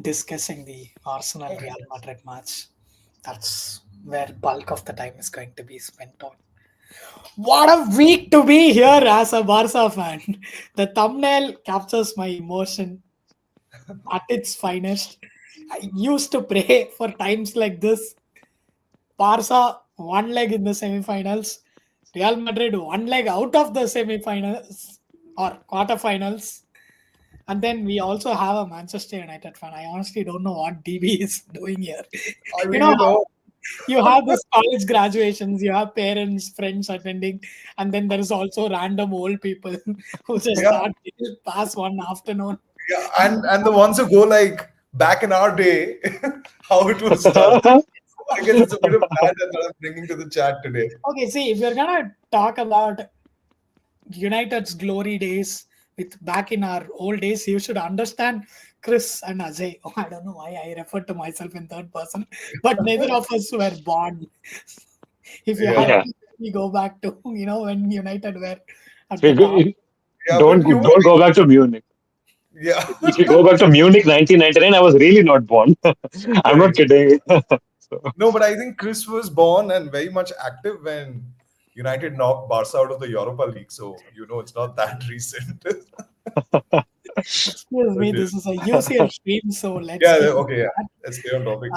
discussing the Arsenal Real Madrid match. That's where bulk of the time is going to be spent on. What a week to be here as a Barca fan. The thumbnail captures my emotion at its finest. I used to pray for times like this. Barca one leg in the semi-finals, Real Madrid one leg out of the semi-finals or quarterfinals, and then we also have a Manchester United fan. I honestly don't know what DB is doing here. I You mean, know, you have this college graduations, you have parents, friends attending, and then there is also random old people who just yeah, start past one afternoon. yeah, and the ones who go like back in our day, how it was done. I guess it's a bit of that I'm bringing to the chat today. Okay, see, if you're gonna talk about United's glory days with back in our old days, you should understand Chris and Ajay. Oh, I don't know why I refer to myself in third person, but neither of us were born. If you Yeah, have Yeah. to go back to when United were at We the top. yeah, don't but you were, don't go back to Munich. yeah. If you go back to Munich 1999, I was really not born. I'm not Correct. kidding. So, No, but I think Chris was born and very much active when United knocked Barca out of the Europa League. So it's not that recent. Excuse But me, this is a UCL stream, so let's yeah, keep okay, yeah. that. Let's stay on topic.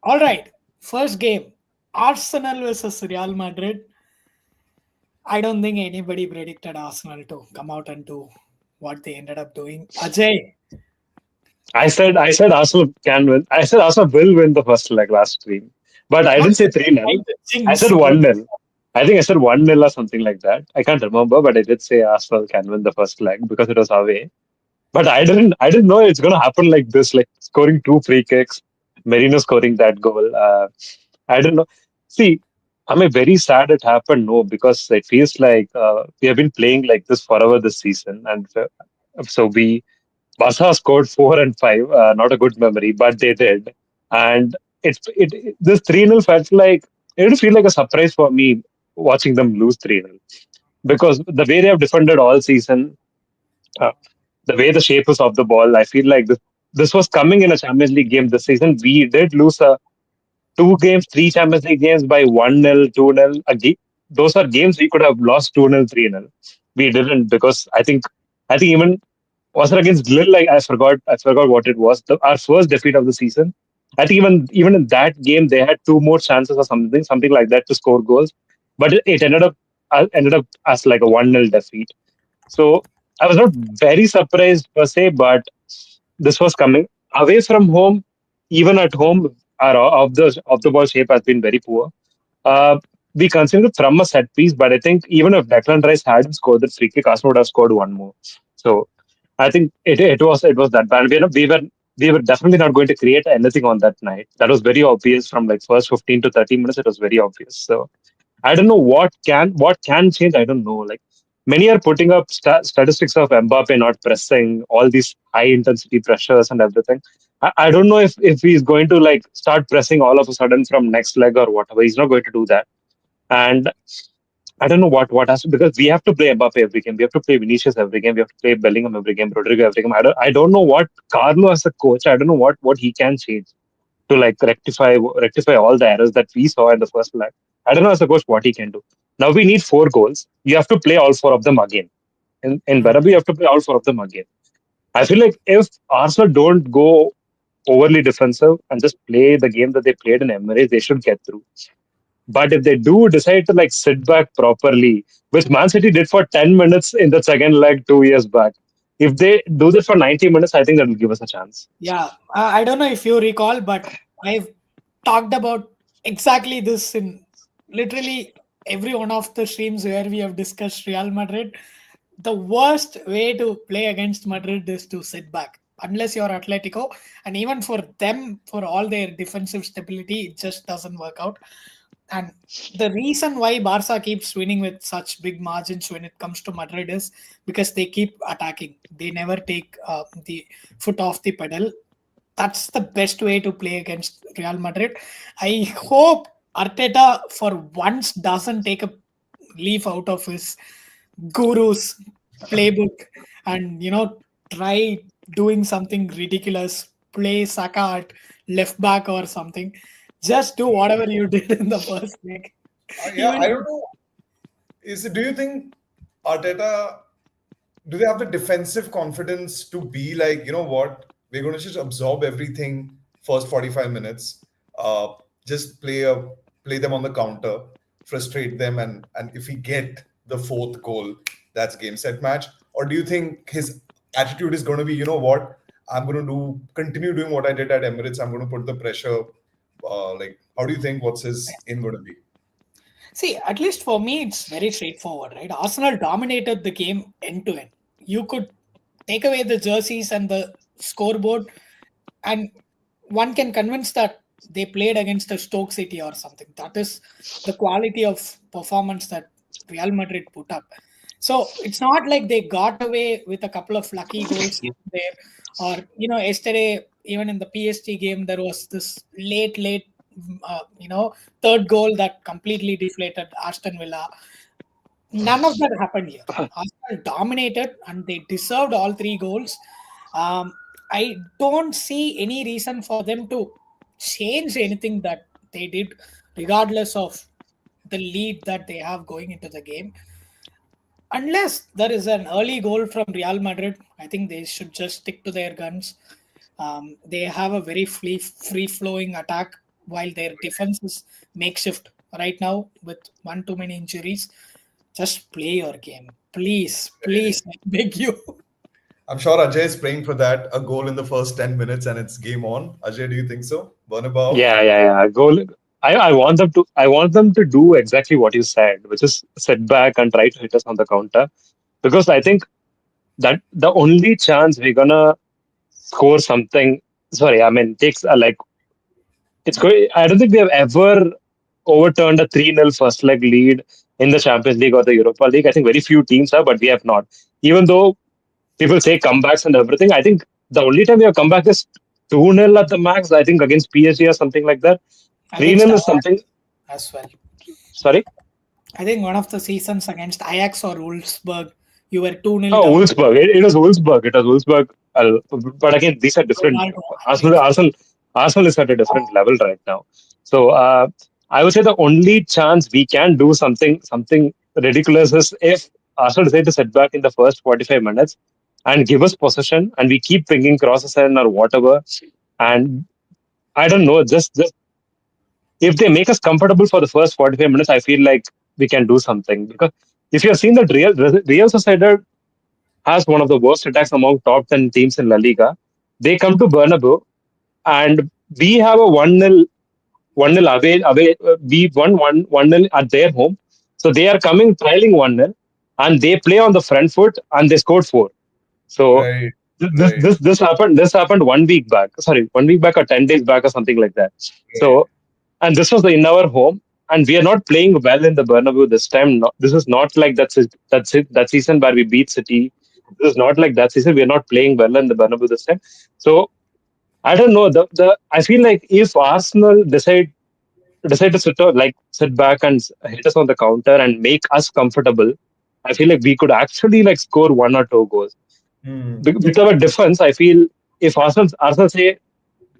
All right, first game, Arsenal versus Real Madrid. I don't think anybody predicted Arsenal to come out and do what they ended up doing. Ajay, I said Arsenal can win. I said Arsenal will win the first leg last stream, but I didn't say 3-0. trying to I jinx said 1-0. I think I said 1-0 or something like that. I can't remember, but I did say Arsenal can win the first leg because it was away. But I didn't know it's gonna happen like this, like scoring two free kicks, Merino scoring that goal. I don't know. See, am I very sad it happened? No, because it feels like we have been playing like this forever this season, and so we Barca scored 4 and 5. Not a good memory, but they did, and this 3-0 felt like it didn't feel like a surprise for me watching them lose 3-0 because the way they have defended all season, uh, the way the shape was of the ball, I feel like this was coming in a Champions League game this season. We did lose two games, three Champions League games by 1-0, 2-0. Those are games we could have lost 2-0, 3-0. We didn't because I think even was it against Lille? Like I forgot what it was. Our first defeat of the season. I think even in that game they had two more chances or something like that to score goals, but it ended up as like a 1-0 defeat. So I was not very surprised per se, but this was coming away from home. Even at home, our of the ball shape has been very poor. Uh, we continued from a set piece, but I think even if Declan Rice hadn't scored the free kick, Arsenal would have scored one more. So I think it was that bad. We were definitely not going to create anything on that night. That was very obvious from like first 15 to 30 minutes. It was very obvious. So I don't know what can change. I don't know. Like many are putting up statistics of Mbappe not pressing all these high intensity pressures and everything. I don't know if he's going to like start pressing all of a sudden from next leg or whatever. He's not going to do that. And I don't know what has to because we have to play Mbappe every game. We have to play Vinicius every game. We have to play Bellingham every game. Rodrigo every game. I don't know what Carlo as a coach. I don't know what he can change to like rectify all the errors that we saw in the first leg. I don't know as a coach what he can do. Now we need 4 goals. You have to play all 4 of them again. In Bernabeu, you have to play all 4 of them again. I feel like if Arsenal don't go overly defensive and just play the game that they played in Emirates, they should get through. But if they do decide to like sit back properly, which Man City did for 10 minutes in the second leg 2 years back, if they do this for 90 minutes, I think that will give us a chance. Yeah, I don't know if you recall, but I've talked about exactly this in literally every one of the streams where we have discussed Real Madrid. The worst way to play against Madrid is to sit back, unless you're Atletico. And even for them, for all their defensive stability, it just doesn't work out. And the reason why Barca keeps winning with such big margins when it comes to Madrid is because they keep attacking. They never take the foot off the pedal. That's the best way to play against Real Madrid. I hope Arteta for once doesn't take a leaf out of his guru's playbook and try doing something ridiculous play Saka at left back or something. Just do whatever you did in the first leg. I don't know. Do you think Arteta, do they have the defensive confidence to be like, you know what, we're going to just absorb everything first 45 minutes, just play them on the counter, frustrate them, and if we get the fourth goal, that's game set match? Or do you think his attitude is going to be, you know what, I'm going to continue doing what I did at Emirates, I'm going to put the pressure, how do you think, what's his aim going to be? See, at least for me, it's very straightforward, right? Arsenal dominated the game end to end. You could take away the jerseys and the scoreboard, and one can convince that they played against a Stoke City or something. That is the quality of performance that Real Madrid put up. So it's not like they got away with a couple of lucky goals there. Or, yesterday, even in the PSG game, there was this late, third goal that completely deflated Aston Villa. None of that happened here. Arsenal dominated and they deserved all 3 goals. I don't see any reason for them to change anything that they did, regardless of the lead that they have going into the game. Unless there is an early goal from Real Madrid, I think they should just stick to their guns. They have a very free-flowing attack, while their defense is makeshift right now with one too many injuries. Just play your game. Please, I beg you. I'm sure Ajay is praying for that, a goal in the first 10 minutes and it's game on. Ajay, do you think so? Bernabeu? Yeah. Goal. I want them to do exactly what you said, which is sit back and try to hit us on the counter. Because I think that the only chance we're gonna score something, takes it's going. I don't think we have ever overturned a 3-0 first leg lead in the Champions League or the Europa League. I think very few teams have, but we have not. Even though people say comebacks and everything, I think the only time we have come back is 2-0 at the max, I think against PSG or something like that. 3-0 is something. As well. Sorry? I think one of the seasons against Ajax or Wolfsburg, you were 2-0 Oh, down. Wolfsburg. It was Wolfsburg. But again, these are different. Arsenal is at a different level right now. So I would say the only chance we can do something ridiculous is if Arsenal decide to sit back in the first 45 minutes and give us possession, and we keep pinging crosses in or whatever. And I don't know, just if they make us comfortable for the first 45 minutes, I feel like we can do something. Because if you have seen that Real Sociedad has one of the worst attacks among top 10 teams in La Liga, they come to Bernabeu and we have a 1-0 away. We won 1-0 at their home. So they are coming trailing 1-0 and they play on the front foot and they scored 4. So Right. this happened 1 week back. Sorry, 1 week back or 10 days back or something like that. So, and this was in our home, and we are not playing well in the Bernabeu this time. This is not like that season where we beat City. This is not like that season. We are not playing well in the Bernabeu this time. So I don't know. I feel like if Arsenal decide to sit back and hit us on the counter and make us comfortable, I feel like we could actually score 1 or 2 goals. With our defense, I feel if Arsenal say,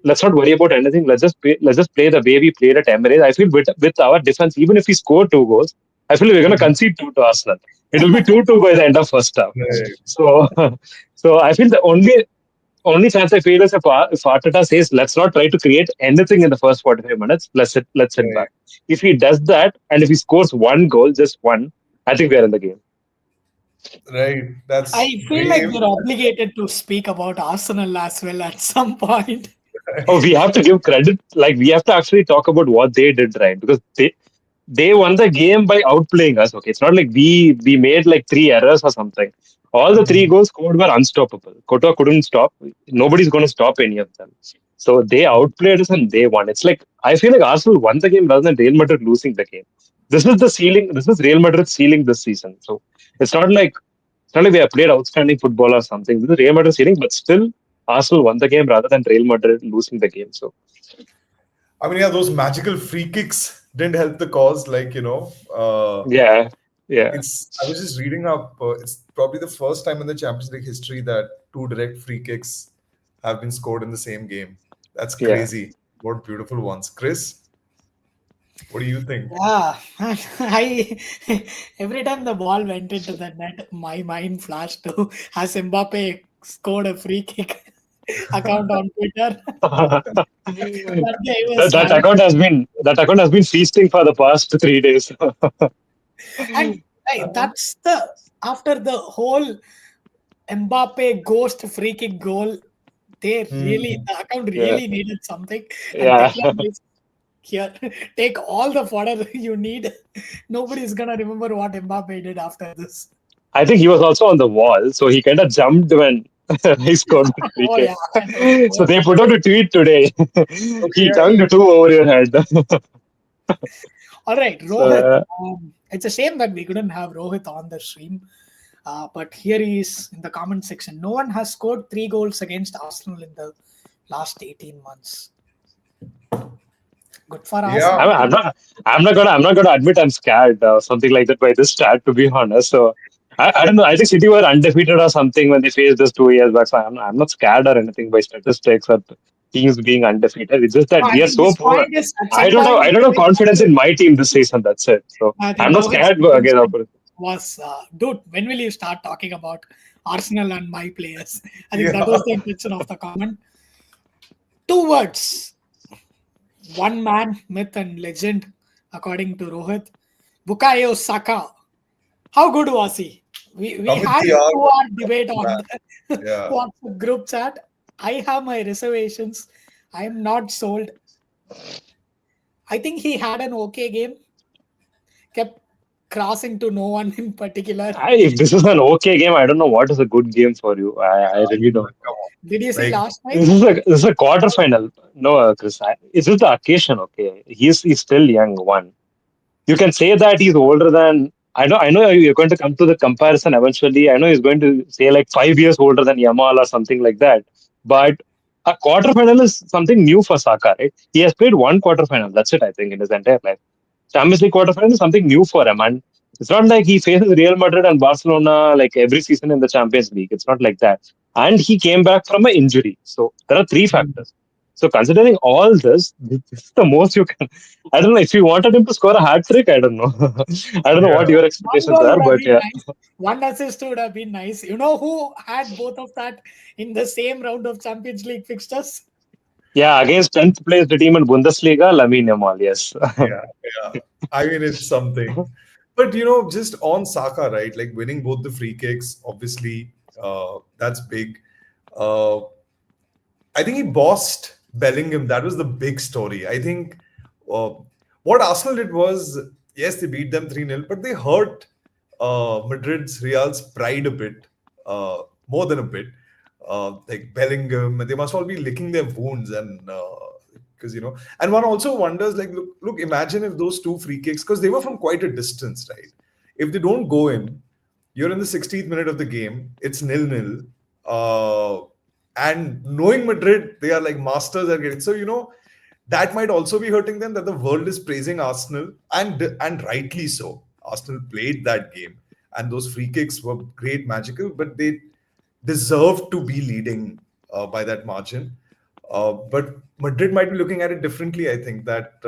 let's not worry about anything, let's just play the way we played at Emirates. I feel with our defense, even if we score 2 goals, I feel we're going to concede 2 to Arsenal. It will be 2-2 by the end of first half. Right. So I feel the only chance I feel is if Arteta says, let's not try to create anything in the first 45 minutes, let's sit back. If he does that, and if he scores 1 goal, just 1, I think we are in the game. Right. I feel like we're obligated to speak about Arsenal as well at some point. Oh, we have to give credit. We have to actually talk about what they did right, because they won the game by outplaying us. Okay, it's not like we made 3 errors or something. All the 3 goals scored were unstoppable. Courtois couldn't stop. Nobody's going to stop any of them. So they outplayed us and they won. It's I feel like Arsenal won the game rather than Real Madrid losing the game. This is the ceiling. This is Real Madrid's ceiling this season. So it's not like we have played outstanding football or something. This is Real Madrid's ceiling, but still Arsenal won the game rather than Real Madrid losing the game. So I mean, those magical free kicks didn't help the cause. Yeah. I was just reading up. It's probably the first time in the Champions League history that 2 direct free kicks have been scored in the same game. That's Yeah. crazy. What beautiful ones. Chris, what do you think? Yeah, I every time the ball went into the net, my mind flashed to has Mbappe scored a free kick account on Twitter. That guy was that account has been feasting for the past 3 days. and that's the after the whole Mbappe ghost free kick goal, they really the account really needed something. And Yeah. Declan is here, take all the fodder you need. Nobody's gonna remember what Mbappe did after this. I think he was also on the wall, so he kind of jumped when he scored the free Oh kick. yeah. So they put out a tweet today. He dunked two over your head. All right, Rohit. It's a shame that we couldn't have Rohit on the stream. But here he is in the comment section. No one has scored 3 goals against Arsenal in the last 18 months. Good for us. Yeah. I'm not gonna admit I'm scared something like that by this stat, to be honest. So I don't know. I think City were undefeated or something when they faced this 2 years back. So I'm not scared or anything by statistics or teams being undefeated. It's just that No, I we are think so his poor. point is at I some don't point, have confidence in my team this season. That's it. So I think I'm not Rohit's scared point again. was, dude, when will you start talking about Arsenal and my players? I think that was the intention of the comment. 2 words. One man, myth and legend, according to Rohit. Bukayo Saka. How good was he? We had a 2-hour debate on the WhatsApp group chat. I have my reservations. I am not sold. I think he had an okay game. Kept crossing to no one in particular. If this is an okay game, I don't know what is a good game for you. I really don't. Did you see last night? This is a quarterfinal. No, Chris. It's just the occasion. Okay, he's still young. One, you can say that he's older than. I know you're going to come to the comparison eventually. I know he's going to say like 5 years older than Yamal or something like that. But a quarterfinal is something new for Saka, right? He has played one quarterfinal. That's it, I think, in his entire life. Champions League quarterfinal is something new for him, and it's not like he faces Real Madrid and Barcelona like every season in the Champions League. It's not like that. And he came back from an injury. So there are 3 factors. So considering all this is the most you can. I don't know if you wanted him to score a hat trick. I don't know. I don't know what your expectations are, but yeah. Nice. 1 assist would have been nice. You know who had both of that in the same round of Champions League fixtures? Yeah, against 10th place team in Bundesliga, Lamine Yamal, yes. Yeah. I mean, it's something. But, just on Saka, right? Like winning both the free kicks, obviously, that's big. I think he bossed Bellingham. That was the big story. I think what Arsenal did was, yes, they beat them 3-0, but they hurt Real's pride a bit, more than a bit. Like Bellingham, they must all be licking their wounds, and because and one also wonders, like, look, imagine if those 2 free kicks, because they were from quite a distance, right? If they don't go in, you're in the 60th minute of the game, it's 0-0, and knowing Madrid, they are like masters at getting. So that might also be hurting them, that the world is praising Arsenal, and rightly so. Arsenal played that game, and those free kicks were great, magical, but they deserved to be leading by that margin. But Madrid might be looking at it differently. I think that,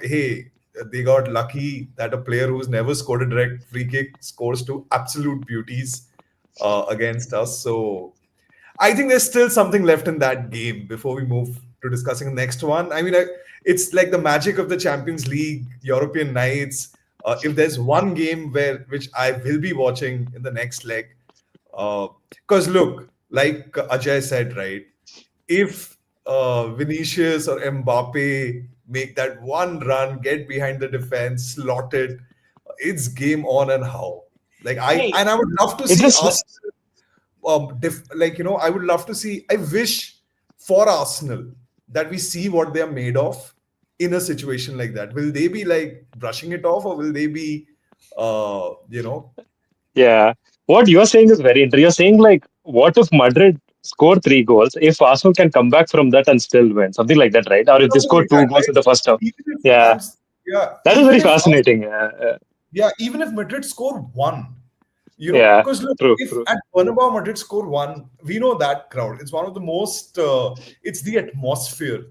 hey, they got lucky that a player who's never scored a direct free kick scores 2 absolute beauties against us. So I think there's still something left in that game before we move to discussing the next one. I mean, it's like the magic of the Champions League, European nights. If there's one game which I will be watching in the next leg, because look, like Ajay said, right? If Vinicius or Mbappe make that one run, get behind the defense, slot it, it's game on and how. Like I would love to see us. I would love to see. I wish for Arsenal that we see what they are made of in a situation like that. Will they be like brushing it off, or will they be, Yeah. What you're saying is very interesting. You're saying, like, what if Madrid score 3 goals, if Arsenal can come back from that and still win? Something like that, right? Or if they score 2 goals in the first half. That is very fascinating. Yeah, even if Madrid score 1, Yeah, because look, true, if true. at Bernabeu Madrid score one, we know that crowd. It's one of the most. It's the atmosphere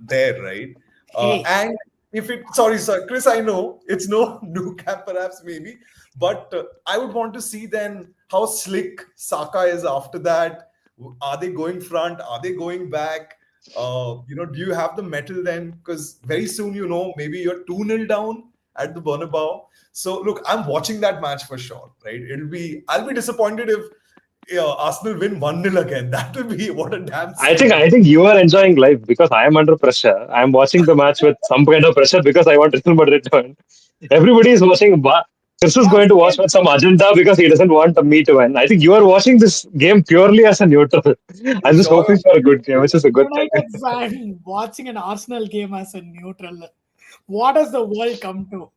there, right? Hey, And if it, sorry, sir, Chris, I know it's no new camp, perhaps maybe, but I would want to see then how slick Saka is after that. Are they going front? Are they going back? Do you have the metal then? Because very soon, maybe you're 2-0 down at the Bernabeu. So look, I'm watching that match for sure, right? I'll be disappointed if Arsenal win 1-0 again. That will be what a damn scene. I think you are enjoying life because I am under pressure. I am watching the match with some kind of pressure because I want Real Madrid to win. Everybody is watching. Chris is yeah, going to watch same. with some agenda because he doesn't want me to win. I think you are watching this game purely as a neutral. I'm just Sure. hoping for a good game, which is a good thing. United fan watching an Arsenal game as a neutral. What does the world come to?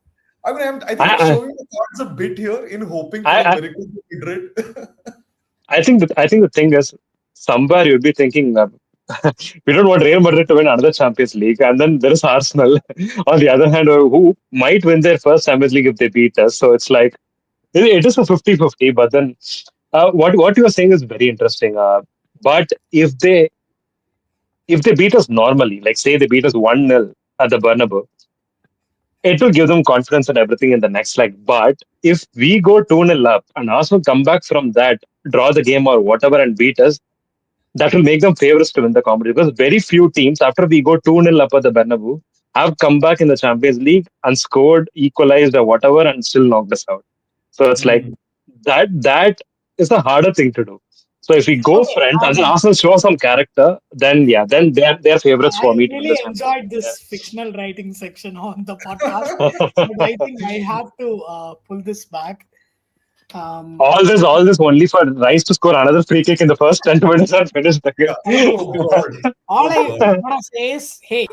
I mean, I think I'm I, showing the cards a bit here in hoping for a I, miracle to Madrid. I think the thing is somewhere you'll be thinking we don't want Real Madrid to win another Champions League, and then there is Arsenal on the other hand who might win their first Champions League if they beat us. So it's like it is a 50-50. But then what you are saying is very interesting. But if they beat us normally, like say they beat us 1-0 at the Bernabeu, it will give them confidence and everything in the next leg. But if we go 2-0 up and Arsenal come back from that, draw the game or whatever and beat us, that will make them favorites to win the competition. Because very few teams, after we go 2-0 up at the Bernabeu, have come back in the Champions League and scored, equalized or whatever and still knocked us out. So it's like Hmm. that is a harder thing to do. So if we go Okay, front and then Arsenal show some character, then yeah, then they're favorites for I me to win the really Champions enjoyed this fictional writing section on the podcast, League. but I think I have to pull this back. Um, All this only for Rice to score another free kick in the first 10 minutes and finish the Yeah. Oh God. all Oh I God. want to say is, hey,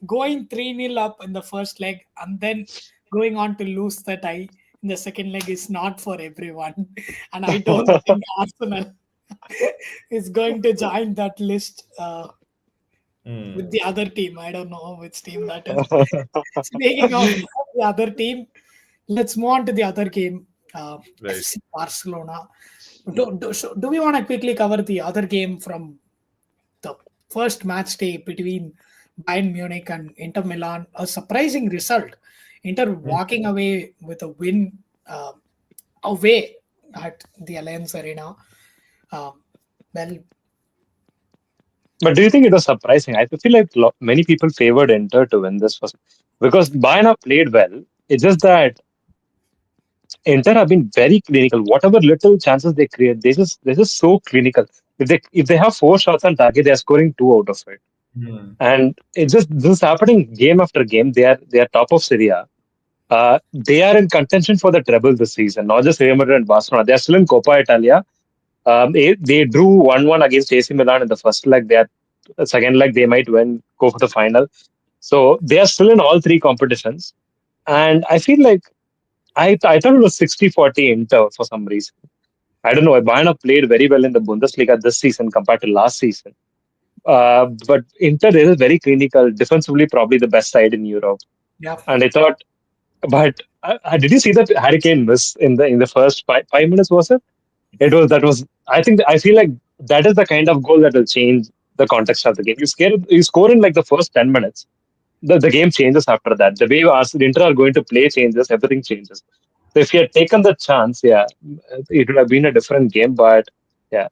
going 3-0 up in the first leg and then going on to lose the tie in the second leg is not for everyone. And I don't think Arsenal is going to join that list with the other team. I don't know which team that is. Speaking of the other team, let's move on to the other game, Right. FC Barcelona. Do we want to quickly cover the other game from the first match day between Bayern Munich and Inter Milan? A surprising result. Inter walking away with a win away at the Allianz Arena. Well, But do you think it was surprising? I feel like many people favored Inter to win this first because Bayern have played well. It's just that Inter have been very clinical. Whatever little chances they create, they're just so clinical. If they have 4 shots on target, they are scoring 2 out of it. Hmm. And it's just this is happening game after game. They are top of Syria. They are in contention for the treble this season, not just Real Madrid and Barcelona. They are still in Coppa Italia. They drew 1-1 against AC Milan in the first leg. They are second leg they might go for the final. So they are still in all three competitions. And I feel like I thought it was 60-40 Inter for some reason. I don't know. Bayern have played very well in the Bundesliga this season compared to last season. But Inter is very clinical, defensively probably the best side in Europe. yeah. And I thought, but did you see that Hurricane miss in the first 5 minutes? Was it? That was. I feel like that is the kind of goal that will change the context of the game. You score in like the first 10 minutes. The game changes after that. The way Inter are going to play changes. Everything changes. So if you had taken the chance, yeah, it would have been a different game. But yeah,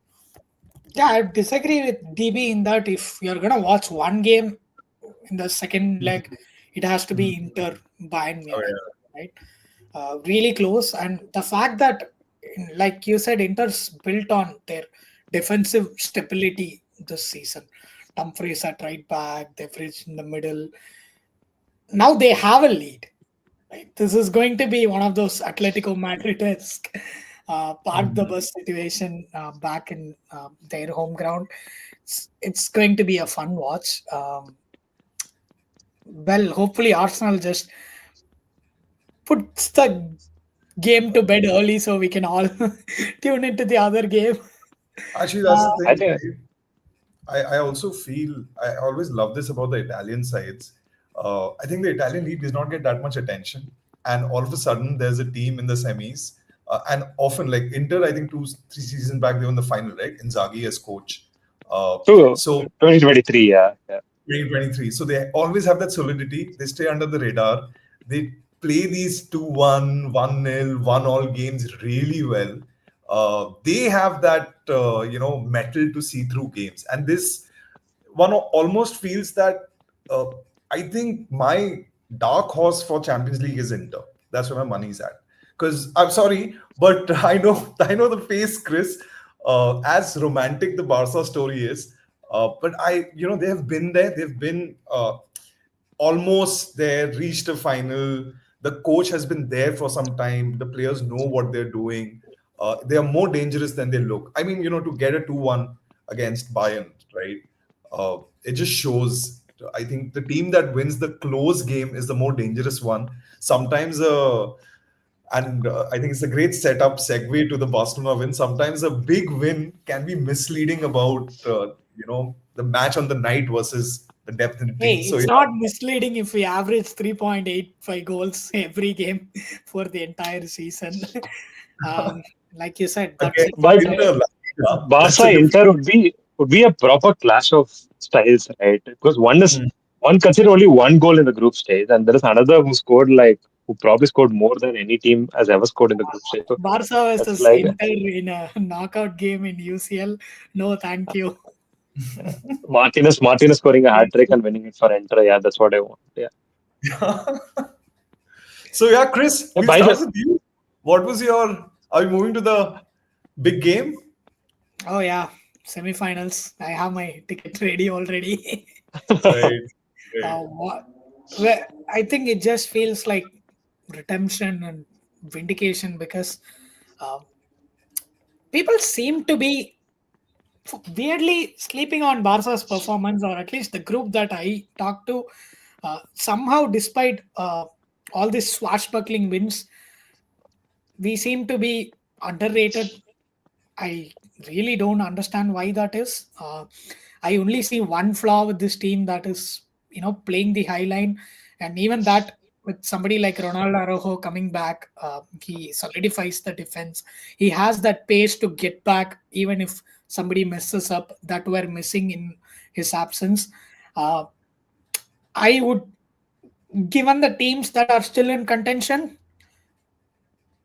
Yeah, I disagree with DB in that if you're gonna watch one game in the second leg, it has to be Inter Bayern Oh Munich, yeah. right? Really close, and the fact that, like you said, Inter's built on their defensive stability this season. Dumfries at right back, Devridge in the middle. Now they have a lead. Right? This is going to be one of those Atletico Madrid-esque park the bus situation back in their home ground. It's going to be a fun watch. Well, hopefully Arsenal just puts the game to bed early so we can all tune into the other game. Actually, that's the I thing. think I also feel I always love this about the Italian sides. I think the Italian league does not get that much attention, and all of a sudden there's a team in the semis And often, like Inter, I think 2-3 seasons back, they were in the final, right? Inzaghi as coach. So So 2023, yeah. 2023. So they always have that solidity. They stay under the radar. They play these 2-1, 1-0, 1-all games really well. They have that, metal to see through games. And this one almost feels that uh, I think my dark horse for Champions League is Inter. That's where my money's at. Because I'm sorry, but I know the face, Chris. As romantic the Barca story is, but they have been there. They've been almost there, reached a final. The coach has been there for some time. The players know what they're doing. They are more dangerous than they look. I mean, to get a 2-1 against Bayern, right? It just shows. I think the team that wins the close game is the more dangerous one. Sometimes, I think it's a great setup segue to the Barcelona win. Sometimes a big win can be misleading about, the match on the night versus the depth in the Hey, team. So it's yeah, not misleading if we average 3.85 goals every game for the entire season. Like you said, that's again, it. But Inter, yeah, that's Barca a different. Inter would be a proper clash of styles, right? Because Hmm. one considered only one goal in the group stage, and there is another who probably scored more than any team has ever scored in the group stage. So Barca that's versus like Inter in a knockout game in UCL. No, thank you. Martinez scoring a hat trick and winning it for Inter. Yeah, that's what I want. Yeah. So yeah, Chris, we'll By start the with you. What was your? Are you moving to the big game? Oh yeah, semifinals. I have my ticket ready already. Right. Right. What? Well, I think it just feels like redemption and vindication because um, people seem to be weirdly sleeping on Barca's performance, or at least the group that I talked to. Somehow, despite all these swashbuckling wins, we seem to be underrated. I really don't understand why that is. I only see one flaw with this team, that is, playing the high line, and even that with somebody like Ronaldo Araujo coming back, he solidifies the defense. He has that pace to get back, even if somebody messes up, that were missing in his absence. Uh, I would, given the teams that are still in contention,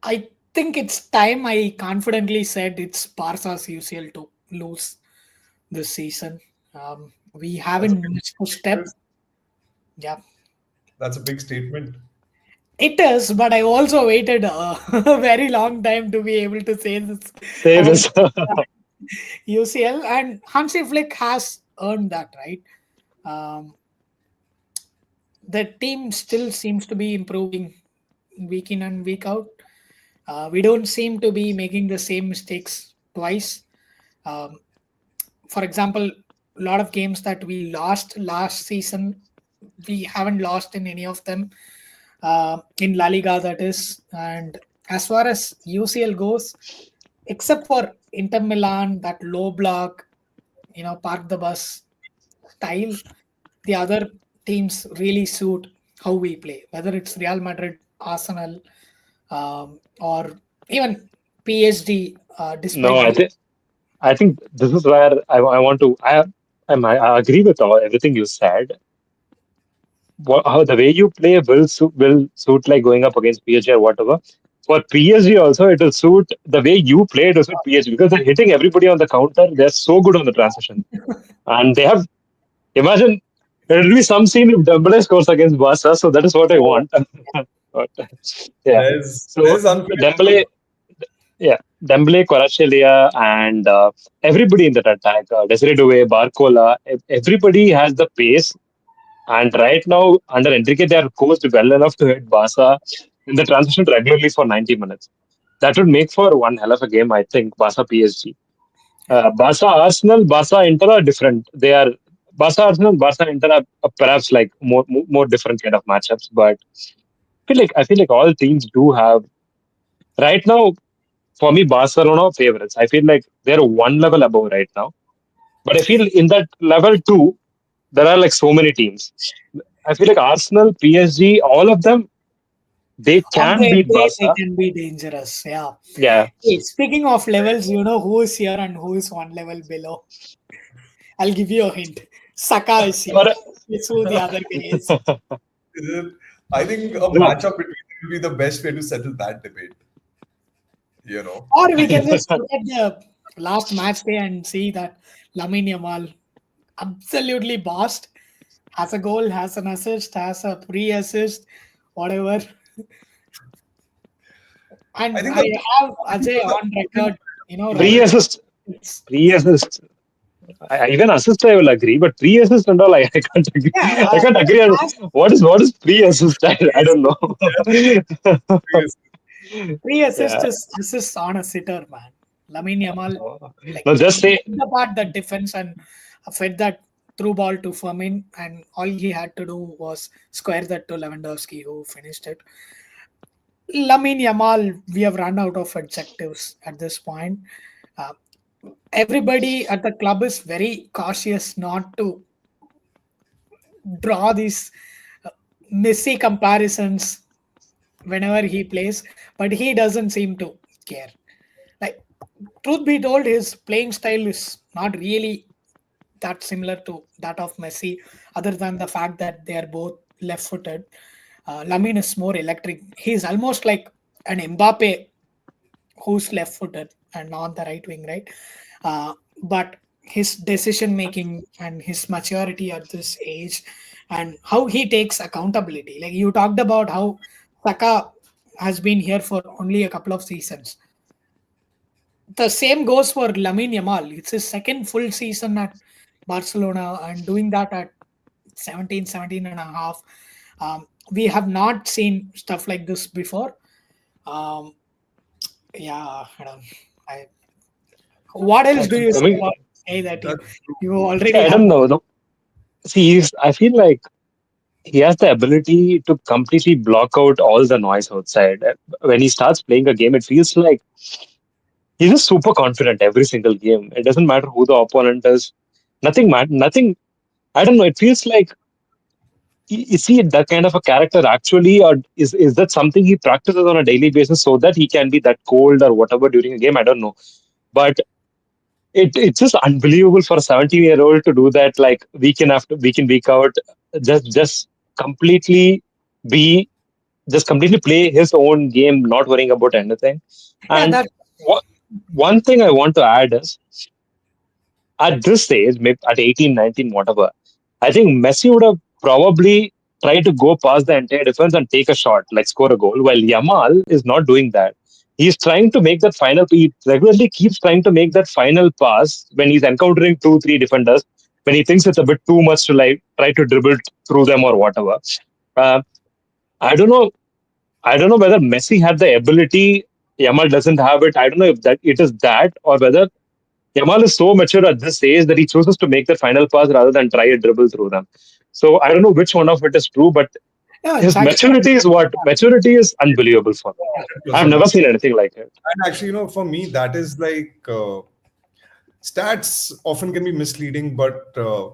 I think it's time I confidently said it's Barca's UCL to lose this season. We That's a haven't big missed a step. Chris. Yeah, That's a big statement. it is, but I also waited a very long time to be able to say this say about this. UCL, and Hansi Flick has earned that, right? Um, the team still seems to be improving week in and week out. We don't seem to be making the same mistakes twice. Um, for example, a lot of games that we lost last season, we haven't lost in any of them, in La Liga, that is. And as far as UCL goes, except for Inter Milan, that low block, park the bus style, the other teams really suit how we play, whether it's Real Madrid, Arsenal, or even PSG, No, despite I the. think I think this is where I want to. I agree with everything you said. How the way you play will suit like going up against PSG or whatever. For PSG also, it will suit the way you play. It will suit PSG because they're hitting everybody on the counter. They're so good on the transition, and they have. Imagine there will be some scene if Dembele scores against Barca. So that is what I Oh, want. But, yeah. So there's unpredictable. Dembele, yeah, Dembele, Kvaratskhelia, and everybody in that attack, Desiree Doué, Barcola, everybody has the pace. And right now, under Enrique, they are coached well enough to hit Barca in the transition regularly for 90 minutes. That would make for one hell of a game, I think, Barca PSG. Barca Arsenal, Barca Inter are different. They are Barca Arsenal, Barca Inter are perhaps like more different kind of matchups. But I feel like all teams do have right now. For me, Barcelona favorites. I feel like they're one level above right now. But I feel in that level too, there are like so many teams. I feel like Arsenal, PSG, all of them. They On can their beat day, they Barca. can be dangerous. Yeah. Yeah. Hey, speaking of levels, you know who is here and who is one level below. I'll give you a hint. Saka is here. But It's who the other guy is. I think a no. matchup between them will be the best way to settle that debate. You know, Or we can just look at the last match day and see that Lamine Yamal absolutely bossed. Has a goal, has an assist, has a pre-assist, whatever. I And think I have Ajay on the record, Three writing assists. it's Three assists. Even assist I will agree, but three assists and all I can't agree. yeah, I can't agree on last what is three assist. I don't know. pre-assist Yeah. is assists on a sitter, man. Lamine Yamal, like No, just he say picked apart the defense and fed that through ball to Firmin, and all he had to do was square that to Lewandowski, who finished it. Lamine Yamal, we have run out of adjectives at this point. Uh, Everybody at the club is very cautious not to draw these uh, Messi comparisons whenever he plays, but he doesn't seem to care. Like, truth be told, his playing style is not really that similar to that of Messi, other than the fact that they are both left footed. Lamine is more electric. He's almost like an Mbappe who's left footed and on the right wing, right? But his decision making and his maturity at this age and how he takes accountability. Like you talked about how Saka has been here for only a couple of seasons. The same goes for Lamine Yamal. It's his second full season at Barcelona and doing that at 17 and a half. We have not seen stuff like this before. Um, yeah, I don't. I, what else do you I say mean, about say that that's you already I have? don't know. No. See, I feel like he has the ability to completely block out all the noise outside. When he starts playing a game, it feels like he's just super confident every single game. It doesn't matter who the opponent is. Nothing. I don't know. It feels like is he that kind of a character actually, or is that something he practices on a daily basis so that he can be that cold or whatever during a game? I don't know, but it's just unbelievable for a 17-year-old to do that like week in after week in week out, just completely be just completely play his own game, not worrying about anything. Yeah, And that what, one thing I want to add is at this stage, maybe at 18, 19, whatever, I think Messi would have probably tried to go past the entire defense and take a shot, like score a goal, while Yamal is not doing that. He's trying to make that final, he regularly keeps trying to make that final pass when he's encountering two, three defenders, when he thinks it's a bit too much to like try to dribble through them or whatever. Uh, I don't know. I don't know whether Messi had the ability, Yamal doesn't have it. I don't know if that it is that or whether Yamal is so mature at this age that he chooses to make the final pass rather than try a dribble through them. So I don't know which one of it is true, but yeah, it's his actually maturity is unbelievable for me. I've never 100%. seen anything like it. And actually, for me, that is like stats often can be misleading, but the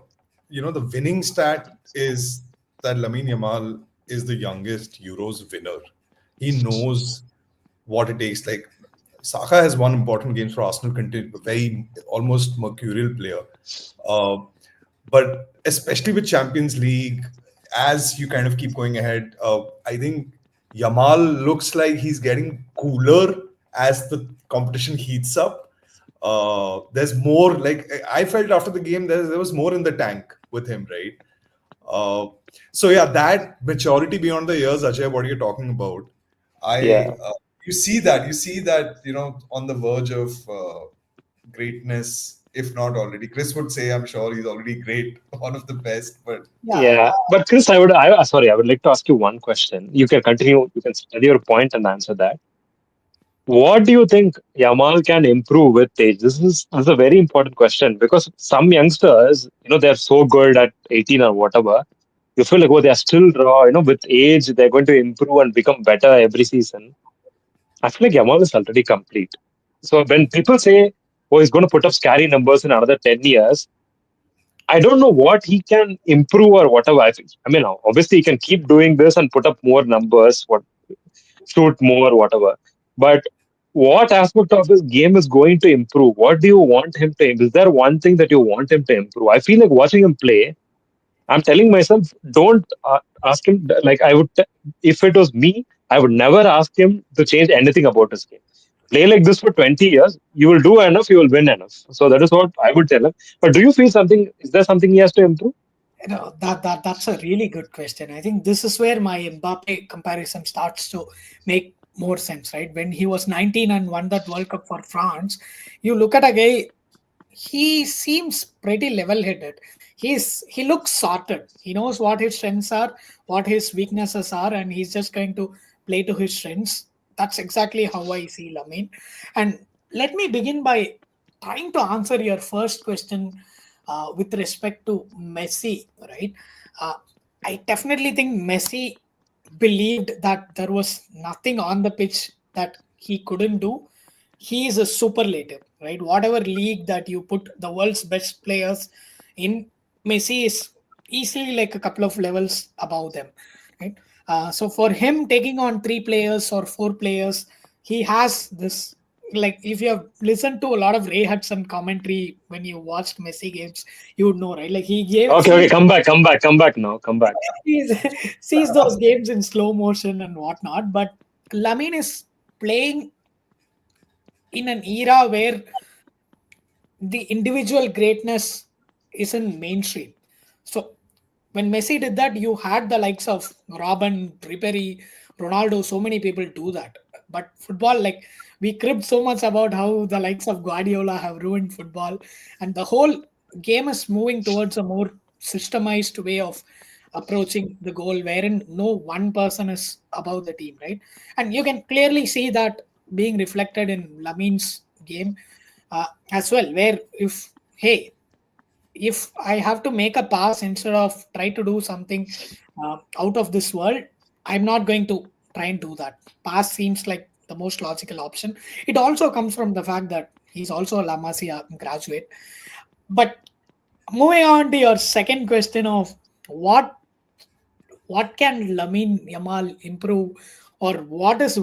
winning stat is that Lamine Yamal is the youngest Euros winner. He knows what it takes. Like Saka has won important games for Arsenal, continued very almost mercurial player. Uh, but especially with Champions League, as you kind of keep going ahead, I think Yamal looks like he's getting cooler as the competition heats up. There's more. Like I felt after the game, there was more in the tank with him, right? Uh, so yeah, that maturity beyond the years, Ajay, what you're talking about, I Yeah. you see that on the verge of greatness, if not already. Chris would say, I'm sure he's already great, one of the best. But yeah. Yeah. But Chris, sorry, I would like to ask you one question. You can continue, you can study your point and answer that. What do you think Yamal can improve with age? This is a very important question because some youngsters, they're so good at 18 or whatever. You feel like, oh, they're still raw. With age, they're going to improve and become better every season. I feel like Yamal is already complete. So when people say, oh, he's going to put up scary numbers in another 10 years, I don't know what he can improve or whatever. I mean, obviously, he can keep doing this and put up more numbers. shoot more, whatever. But what aspect of his game is going to improve? What do you want him to improve? Is there one thing that you want him to improve? I feel like watching him play, I'm telling myself, don't ask him. Like if it was me, I would never ask him to change anything about his game. Play like this for 20 years, you will do enough, you will win enough. So that is what I would tell him. But do you feel something? Is there something he has to improve? That's a really good question. I think this is where my Mbappe comparison starts to make more sense, right? When he was 19 and won that World Cup for France, you look at a guy, he seems pretty level-headed. He looks sorted. He knows what his strengths are, what his weaknesses are, and he's just going to play to his strengths. That's exactly how I see Lamine. And let me begin by trying to answer your first question with respect to Messi, right? Uh, I definitely think Messi believed that there was nothing on the pitch that he couldn't do. He is a superlative, right? Whatever league that you put the world's best players in, Messi is easily like a couple of levels above them, right? So for him taking on 3 players or 4 players, he has this, like, if you have listened to a lot of Ray Hudson commentary when you watched Messi games, you would know, right? Like Okay, come back now, come back. he sees those games in slow motion and whatnot. But Lamine is playing in an era where the individual greatness isn't mainstream. So when Messi did that, you had the likes of Robin, Ribéry, Ronaldo, so many people do that. But football, like, we cribbed so much about how the likes of Guardiola have ruined football, and the whole game is moving towards a more systemized way of approaching the goal, wherein no one person is above the team, right? And you can clearly see that being reflected in Lamine's game as well, where if I have to make a pass instead of try to do something out of this world, I'm not going to try and do that. Pass seems like the most logical option. It also comes from the fact that he's also a La Masia graduate. But moving on to your second question of what can Lamine Yamal improve, or what is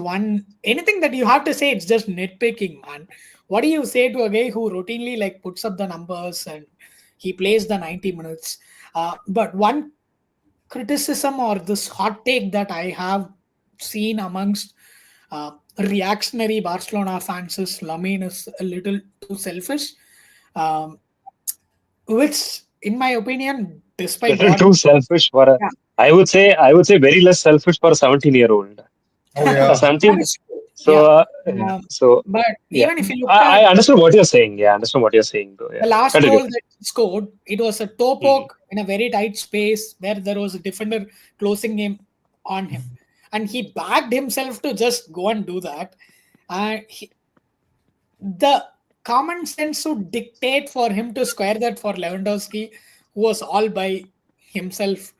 anything that you have to say, it's just nitpicking, man. What do you say to a guy who routinely like puts up the numbers and he plays the 90 minutes? But one criticism or this hot take that I have seen amongst reactionary Barcelona fans is Lamine is a little too selfish, um, which, in my opinion, despite Little what, too selfish for a. yeah, I would say very less selfish for a 17-year-old. Oh A yeah. 17. that is true. So, Yeah. yeah. Um, So, but yeah. even if you look I at understand what you're saying. Yeah, I understand what you're saying, though. the Yeah. last Continue. goal that he scored, it was a toe Mhm. poke in a very tight space where there was a defender closing him on him. And he backed himself to just go and do that. And the common sense would dictate for him to square that for Lewandowski, who was all by himself,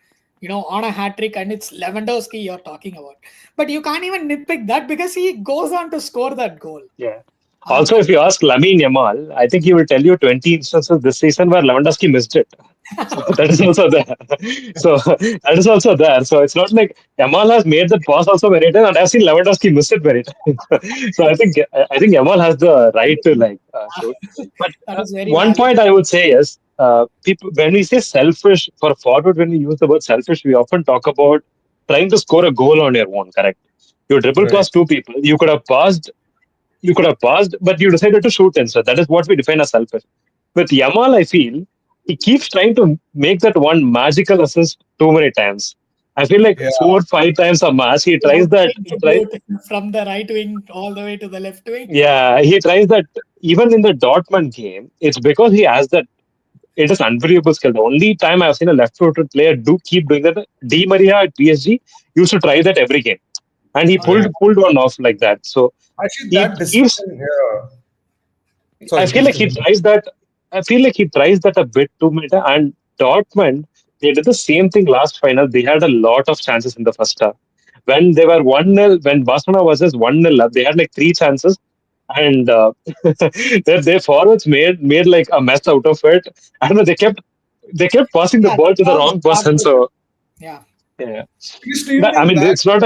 on a hat trick, and it's Lewandowski you're talking about. But you can't even nitpick that because he goes on to score that goal. Yeah. Also, if you ask Lamine Yamal, I think he will tell you 20 instances this season where Lewandowski missed it. So that is also there. So that is also there. So it's not like Yamal has made that pass also many times, and I've seen Lewandowski miss it many times. So I think Yamal has the right to shoot. But That is very one valid. point I would say is, people, when we say selfish for a forward, when we use the word selfish, we often talk about trying to score a goal on your own. Correct? You dribble Right. past 2 people. You could have passed, but you decided to shoot instead. That is what we define as selfish. With Yamal, I feel he keeps trying to make that one magical assist too many times. I feel like Yeah. 4 5 times a match he tries that. Outplaying the boat from the right wing all the way to the left wing. Yeah, he tries that even in the Dortmund game. It's because he has that. It is unbelievable skill. The only time I've seen a left-footed player keep doing that, Di Maria at PSG used to try that every game, and he Yeah. pulled one off like that. So Actually, he that keeps. discipline. Yeah. I Sorry, feel please like he continue. tries that. I feel like he tries that a bit too many times. And Dortmund, they did the same thing last final. They had a lot of chances in the first half. When they were 1-0, when Barcelona was just 1-0 up, they had like 3 chances. And their forwards made like a mess out of it. I don't know. They kept passing the Yeah, ball that to the was wrong person. heartbreaking. So Yeah. yeah, Please, do you I think mean that? it's not.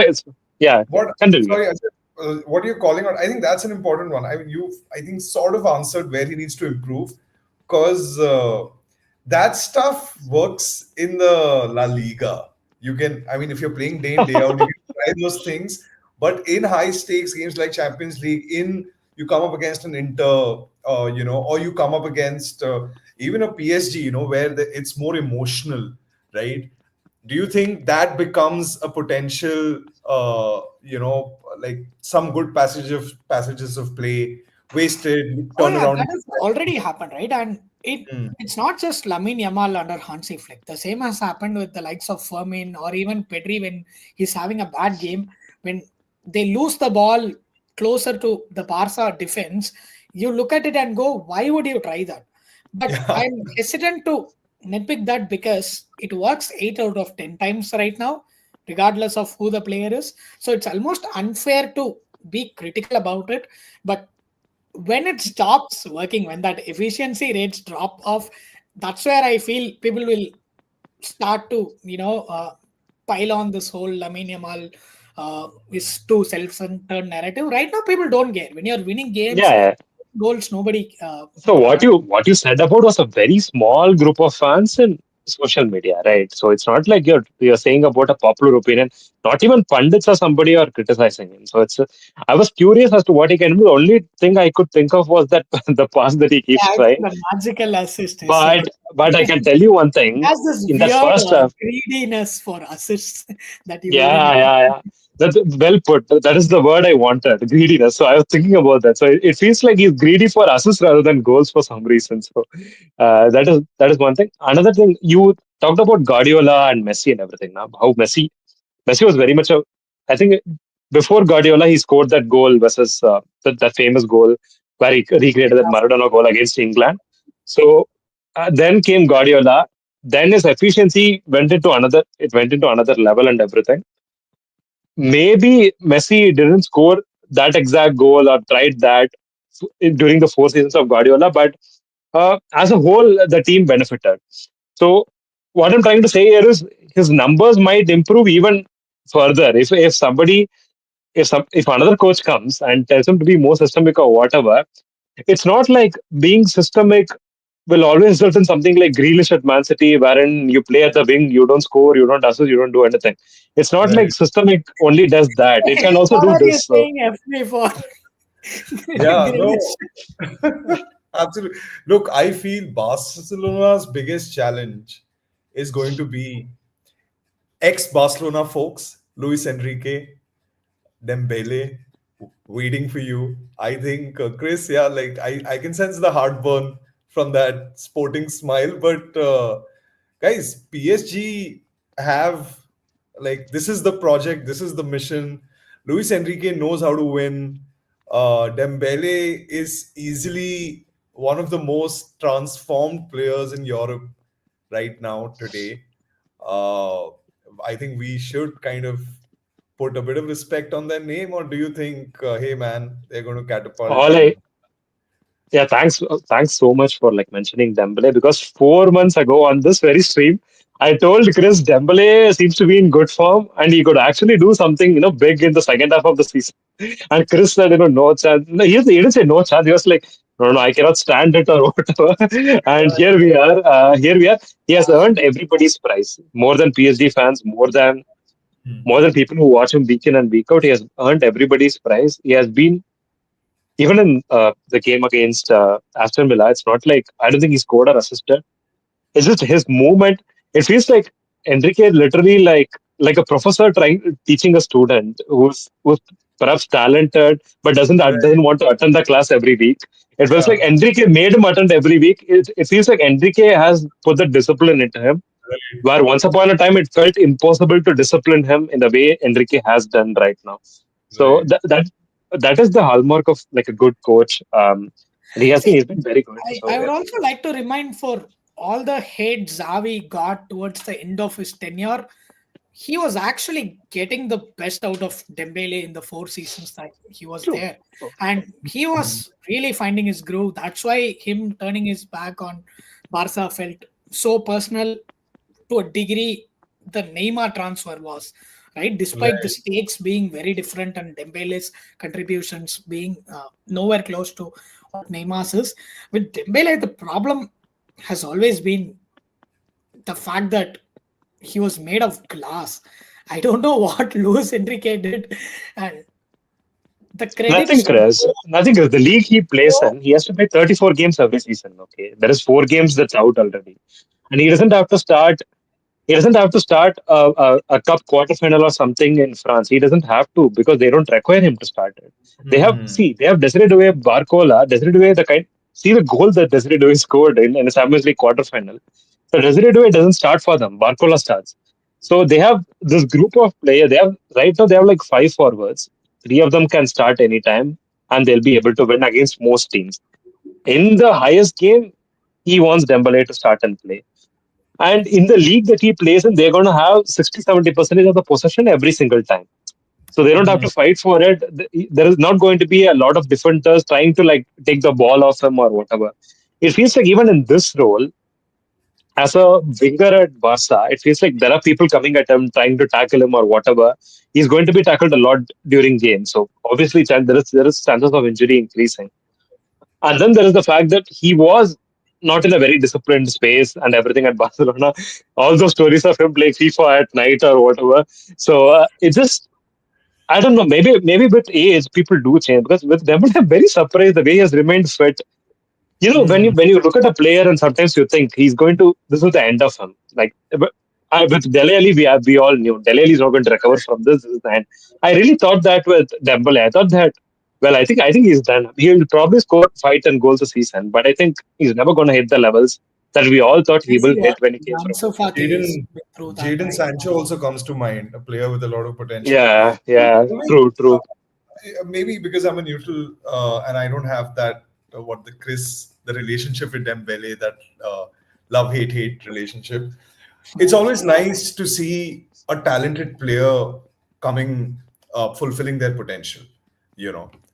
Yeah, What? continue. Sorry, what you're calling out? I think that's an important one. I mean, I think, sort of answered where he needs to improve, because that stuff works in the La Liga. You can, I mean, if you're playing day in day out, you can try those things. But in high stakes games like Champions League, you come up against an Inter, or you come up against even a PSG, where it's more emotional, right? Do you think that becomes a potential, like some good passages of play wasted, Oh turn yeah, around? that has already happened, right? And it's not just Lamine Yamal under Hansi Flick. The same has happened with the likes of Fermin or even Pedri when he's having a bad game. When they lose the ball closer to the Barca defense, you look at it and go, why would you try that? But Yeah, I'm hesitant to nitpick that because it works 8 out of 10 times right now, regardless of who the player is. So it's almost unfair to be critical about it. But when it stops working, when that efficiency rates drop off, that's where I feel people will start to pile on this whole Lamine Yamal is too self-centered narrative. Right now people don't care when you're winning games, Yeah. goals, nobody So what you said about was a very small group of fans in social media, right? So it's not like you're saying about a popular opinion. Not even pundits or somebody are criticizing him. So I was curious as to what he can do. The only thing I could think of was that the pass that he keeps yeah, it's trying. the magical assist But essentially. I can tell you one thing. Has this In that weird first half, greediness for assists that you even. yeah. That's well put. That is the word I wanted, greediness. So I was thinking about that. So it feels like he's greedy for assists rather than goals for some reason. So that is one thing. Another thing, you talked about Guardiola and Messi and everything. Now, how Messi was very much a. I think before Guardiola, he scored that goal versus that famous goal where he recreated that Maradona goal against England. So then came Guardiola. Then his efficiency went into another level and everything. Maybe Messi didn't score that exact goal or tried that during the 4 seasons of Guardiola, but as a whole, the team benefited. So what I'm trying to say here is his numbers might improve even further if another coach comes and tells him to be more systemic or whatever. It's not like being systemic will always result in something like Grealish at Man City, wherein you play at the wing, you don't score, you don't assist, you don't do anything. It's not like right. systemic only does that. It can also What do are you this. So saying FA for? Yeah, Grealish. no, absolutely. Look, I feel Barcelona's biggest challenge is going to be ex-Barcelona folks, Luis Enrique, Dembele, waiting for you. I think, Chris, yeah, like I can sense the heartburn from that sporting smile. But guys, PSG have, like, this is the project, this is the mission. Luis Enrique knows how to win. Dembele is easily one of the most transformed players in Europe right now today. Uh, I think we should kind of put a bit of respect on their name, or do you think, hey man, they're going to catapult all and I Yeah, thanks so much for like mentioning Dembele because 4 months ago on this very stream, I told Chris Dembele seems to be in good form and he could actually do something big in the second half of the season. And Chris said no chance. No, he didn't say no chance. He was like no, I cannot stand it or whatever. And here we are. Here we are. He has earned everybody's prize more than PSG fans, more than people who watch him week in and week out. He has earned everybody's prize. He has been even in the game against Aston Villa, it's not like I don't think he scored or assisted. It's just his movement. It feels like Enrique literally like a professor trying teaching a student who's perhaps talented but doesn't want to attend the class every week. It feels like yeah, Enrique made him attend every week. It feels like Enrique has put the discipline into him. right, Where once upon a time it felt impossible to discipline him in the way Enrique has done right now. So right. that is the hallmark of like a good coach. And See, he's been very good. I So would also like to remind for all the hate Xavi got towards the end of his tenure, he was actually getting the best out of Dembele in the 4 seasons that he was true. there. And he was really finding his groove. That's why him turning his back on Barca felt so personal to a degree. The Neymar transfer was right? Despite the Right. stakes being very different and Dembele's contributions being nowhere close to what Neymar's is. With Dembele, the problem has always been the fact that he was made of glass. I don't know what Luis Enrique did, and the Nothing, credits. Chris. Nothing, Chris. The league he plays in, he has to play 34 games every season. Okay, there is 4 games that's out already, and he doesn't have to start. He doesn't have to start a cup quarterfinal or something in France. He doesn't have to because they don't require him to start it. They have Desiree Doué, Barcola, Desiree Doué, see the goal that Desiree Doué scored in the Champions League quarterfinal. So Desiree Doué doesn't start for them. Barcola starts. So they have this group of players. They have right now they have like 5 forwards. 3 of them can start anytime, and they'll be able to win against most teams. In the highest game, he wants Dembele to start and play. And in the league that he plays in, they're going to have 60-70% of the possession every single time. So they don't have to fight for it. There is not going to be a lot of defenders trying to like take the ball off him or whatever. It feels like even in this role, as a winger at Barca, it feels like there are people coming at him trying to tackle him or whatever. He's going to be tackled a lot during games. So obviously there is chances of injury increasing. And then there is the fact that he was not in a very disciplined space and everything at Barcelona. All those stories of him playing FIFA at night or whatever. So it just, I don't know. Maybe with age people do change because with Dembele, I'm very surprised the way he has remained fit. You know, when you look at a player and sometimes you think he's going to, this is the end of him. Like with Dele Alli, we all knew Dele Alli is not going to recover from this. This is the end. I really thought that with Dembele. I thought that, well, I think he's done. He'll probably score 5-10 goals a season, but I think he's never going to hit the levels that we all thought he Let's see will hit what when he came from. Ansu Fati is Jadon, through that. Jadon Right? Sancho also comes to mind, a player with a lot of potential. Yeah, Maybe, true. maybe because I'm a neutral and I don't have that the relationship with Dembele, that love-hate relationship. It's always nice to see a talented player coming, fulfilling their potential.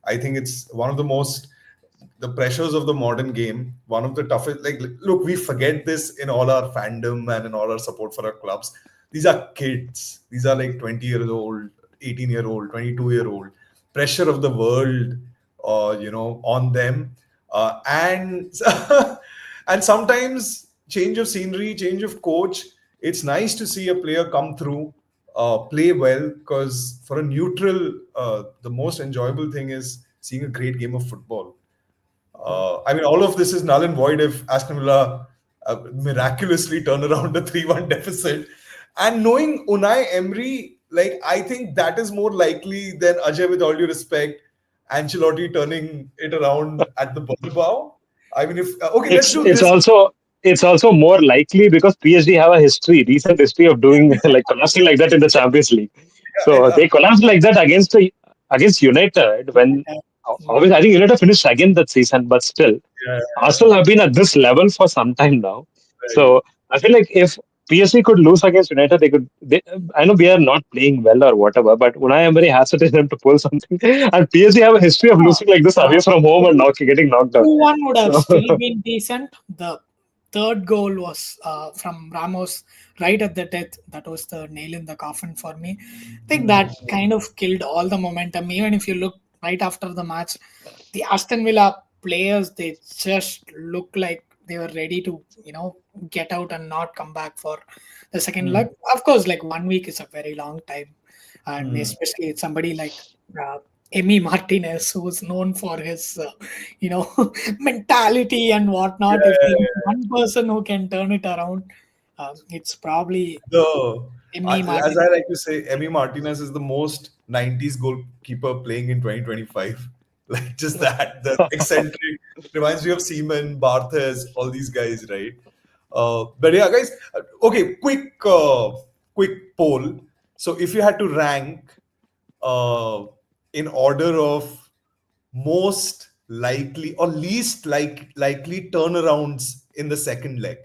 I think it's one of the pressures of the modern game. One of the toughest. Like, look, we forget this in all our fandom and in all our support for our clubs. These are kids. These are like 20 years old, 18-year-old, 22-year-old. Pressure of the world, on them, and and sometimes change of scenery, change of coach. It's nice to see a player come through, play well, because for a neutral, the most enjoyable thing is seeing a great game of football. I mean, all of this is null and void if Aston Villa miraculously turn around a 3-1 deficit. And knowing Unai Emery, like, I think that is more likely than, Ajay, with all due respect, Ancelotti turning it around at the Bernabeu. I mean, let's do this. It's also more likely because PSG have a recent history of doing like collapsing like that in the Champions League. So Yeah. they collapsed like that against United when obviously I think United finished second that season, but still Yeah. Arsenal have been at this level for some time now. Right. So I feel like if PSG could lose against United, I know we are not playing well or whatever, but Unai Emery has it in them to pull something. And PSG have a history of losing like this away from home and getting knocked out. 2-1 would have So, still been decent. The third goal was from Ramos right at the death. That was the nail in the coffin for me. I think that kind of killed all the momentum. Even if you look right after the match, the Aston Villa players, they just look like they were ready to, get out and not come back for the second leg. Of course, like 1 week is a very long time. And especially it's somebody like Emi Martinez, who is known for his, mentality and whatnot. If there's one person who can turn it around, it's probably Emi As Martinez. I like to say, Emi Martinez is the most 90s goalkeeper playing in 2025. Like, just that, the eccentric, reminds me of Seaman, Barthez, all these guys, right? But yeah, guys, okay, quick poll. So if you had to rank in order of most likely or least likely turnarounds in the second leg,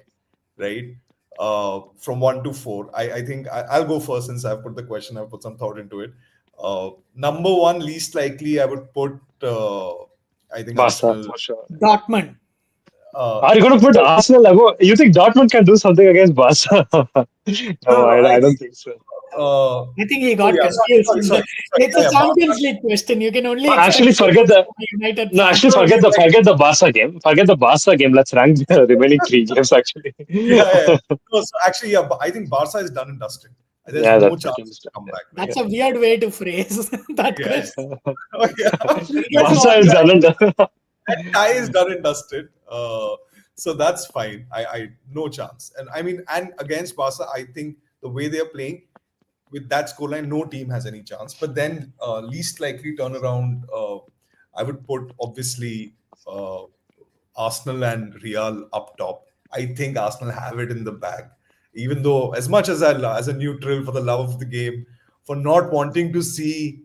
right? From 1 to 4. I think I'll go first since I've put the question, I've put some thought into it. Number 1, least likely, I would put, I think Barca Arsenal. for sure. Dortmund. Are you going to put Arsenal above? You think Dortmund can do something against Barca? No, No, no, I don't think so. I think he Oh got yeah, confused. sorry. It's a Yeah, Champions League question. You can only Actually, expect forget the United no. fans. Actually, forget the Barca game. Forget the Barca game. Let's rank the remaining three games. Actually, yeah. No, so actually, yeah, I think Barca is done and dusted. There's yeah, no that's chance to come back. That's a weird way to phrase that Yeah. question. Oh, yeah. Guess Barca what? is done and done. That tie is done and dusted. So that's fine. I no chance. And I mean, and against Barca, I think the way they are playing with that scoreline, no team has any chance. But then least likely turnaround, I would put obviously Arsenal and Real up top. I think Arsenal have it in the bag. Even though, as much as as a neutral for the love of the game, for not wanting to see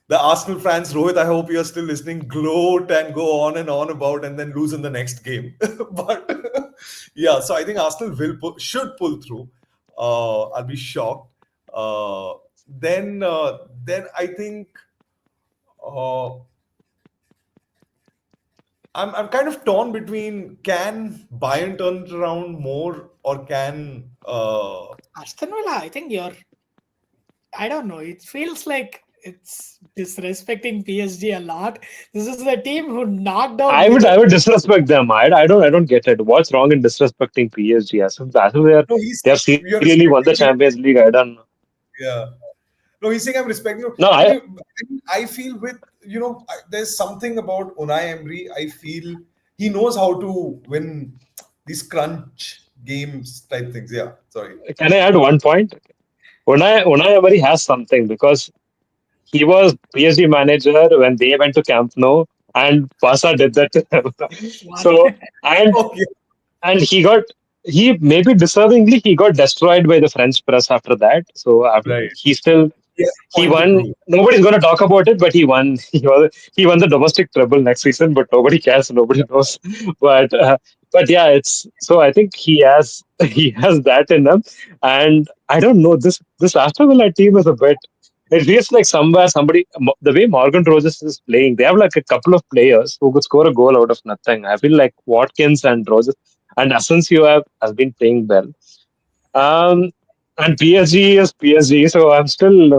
the Arsenal fans, Rohit, I hope you're still listening, gloat and go on and on about and then lose in the next game. But yeah, so I think Arsenal should pull through. I'll be shocked. Then I think uh, I'm kind of torn between can Bayern turn it around more or can Aston Villa, I think I don't know. It feels like it's disrespecting PSG a lot. This is the team who knocked out I would disrespect them. I don't get it. What's wrong in disrespecting PSG? As if no they have you're really won the respecting Champions League. I don't know. yeah. No, he's saying I'm respecting you. No, I feel with there's something about Unai Emery. I feel he knows how to win these crunch games type things. Yeah, sorry. can I add one point? Unai Emery has something because he was PSG manager when they went to Camp Nou, and Barca did that to him. So and Okay. and he maybe deservingly he got destroyed by the French press after that. So after Right. he still Yes, he point to won. prove. Nobody's going to talk about it, but he won. He won the domestic treble next season, but nobody cares. Nobody knows. But but yeah, it's so I think he has that in him, and I don't know this Aston Villa team is a bit. It feels like somewhere the way Morgan Rogers is playing, they have like a couple of players who could score a goal out of nothing. I feel like Watkins and Rogers and Asensio has been playing well. Um, and PSG is PSG, so I'm still.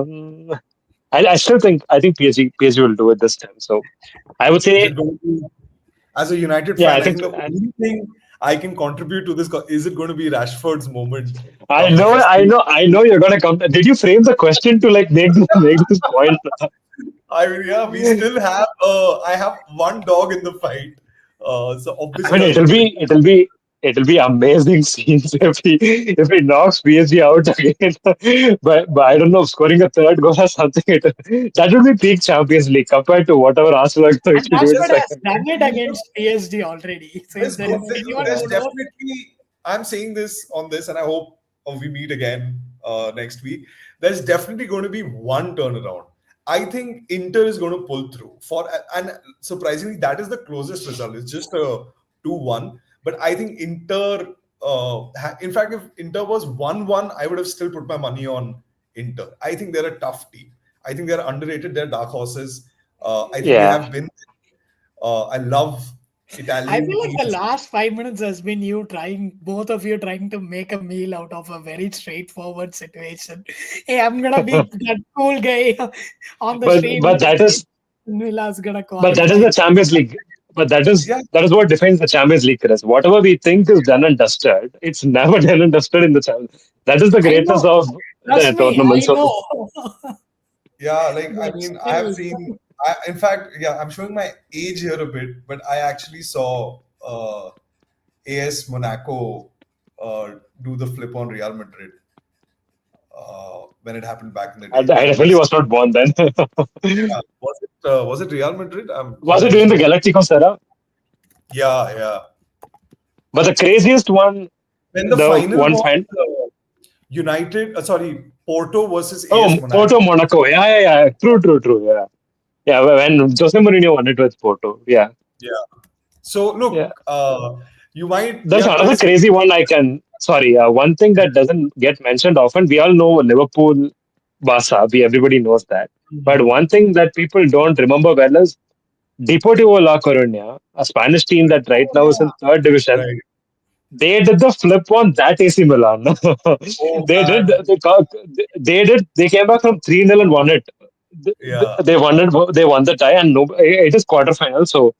I think PSG will do it this time. So I would Is say, it going to, as a United yeah, fan, I I think think the only thing I can contribute to this is it going to be Rashford's moment I of the know, festival? I know you're gonna come. Did you frame the question to like make this point? I mean, yeah, we still have. I have one dog in the fight, so I obviously mean, I was going to be. it'll be amazing scenes if he knocks PSG out again. But I don't know, scoring a third goal or something. That would be peak Champions League compared to whatever Arsenal are going And to do in Rashford has second. done it against PSG already. So if There's there is good. anyone There's who knows, definitely. I'm saying this on this, and I hope we meet again next week. There's definitely going to be one turnaround. I think Inter is going to pull through and surprisingly, that is the closest result. It's just a 2-1. But I think Inter. In fact, if Inter was 1-1, I would have still put my money on Inter. I think they're a tough team. I think they're underrated. They're dark horses. I think they Yeah. have been. I love I Italian feel like the teams. last 5 minutes has been both of you trying to make a meal out of a very straightforward situation. Hey, I'm gonna be that cool guy on the But stream. but that is Villa's gonna But that is qualify. the Champions League. But Yeah, that is what defines the Champions League, Chris. Whatever we think is done and dusted, it's never done and dusted in the Champions. That is the I greatness know. of Trust the me, tournament. I So know. yeah. Like I But mean, I have still, seen. In fact, yeah, I'm showing my age here a bit, but I actually saw AS Monaco do the flip on Real Madrid when it happened back in the I day. That definitely was was not born then. was it Real Madrid? Was it I'm during the so Galacticos era? yeah. But the craziest one, When the the final one was final. United, sorry, Porto versus AS Oh, Monaco. Porto Monaco. Yeah. True. Yeah. Yeah, when Jose Mourinho won it with Porto. Yeah. Yeah. So Yeah. look, you might There's another there's crazy one sorry, one thing that doesn't get mentioned often. We all know Liverpool, Barca. Everybody knows that. But one thing that people don't remember well is Deportivo La Coruña, a Spanish team that right now is in third division, Right. they did the flip on that AC Milan. Oh they did. man. They did. They came back from 3-0 and won it. Yeah. They won it. They won the tie, and no, it is quarterfinal. So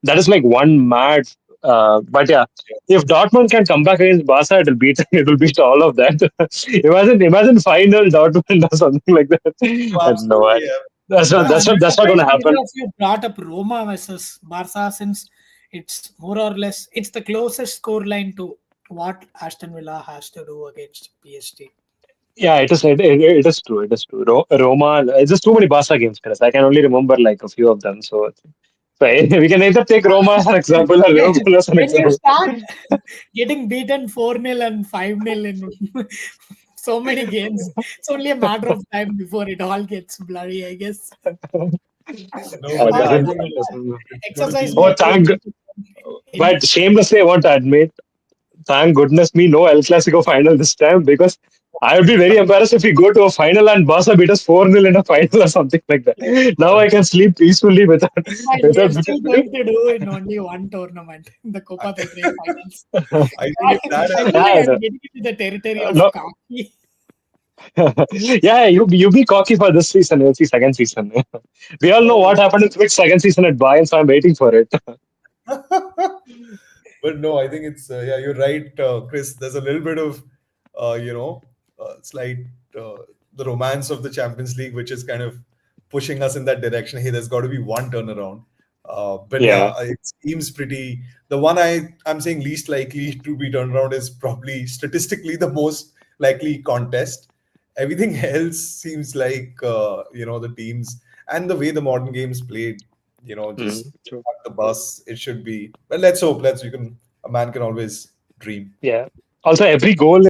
that is like one mad. But yeah, if Dortmund can come back against Barca, it'll beat. It will beat all of that. Imagine final Dortmund or something like that. And no, Absolutely. Yeah. that's not. Yeah, That's I'm not. That's not going to surprised happen. neither of you brought up Roma versus Barca since it's more or less it's the closest scoreline to what Aston Villa has to do against PSG. Yeah, it is. It is true. It is true. Roma. It's just too many Barca games, Chris. I can only remember like a few of them. So we can either take Roma as an example or Liverpool as an When you example. start getting beaten 4-0 and 5-0 in so many games, it's only a matter of time before it all gets blurry, I guess. No, Uh, but yeah, I doesn't, think doesn't, it's going to Exercise be. oh, my thank. creativity. But shamelessly, I want to admit, thank goodness me, no El Clasico final this time because I would be very embarrassed if we go to a final and Barca beat us 4-0 in a final or something like that. Now I can sleep peacefully without. Fine, we are without still going to do in only one tournament, the Copa del Rey finals. I think if that I feel happens, like yeah, I'm getting into the territory of no, cocky. yeah, you be cocky for this season. We'll see second season. We all know oh, what happened in Quick second season at Bayern, so I'm waiting for it. but no, I think it's yeah, you're right, Chris. There's a little bit of you know, slight uh, the romance of the Champions League, which is kind of pushing us in that direction. Hey, there's got to be one turnaround. But Yeah. yeah, it seems pretty. The one I'm saying least likely to be turned around is probably statistically the most likely contest. Everything else seems like the teams and the way the modern games played. Just True. park the bus. It should be. Well, let's hope. A man can always dream. Yeah. Also, every goal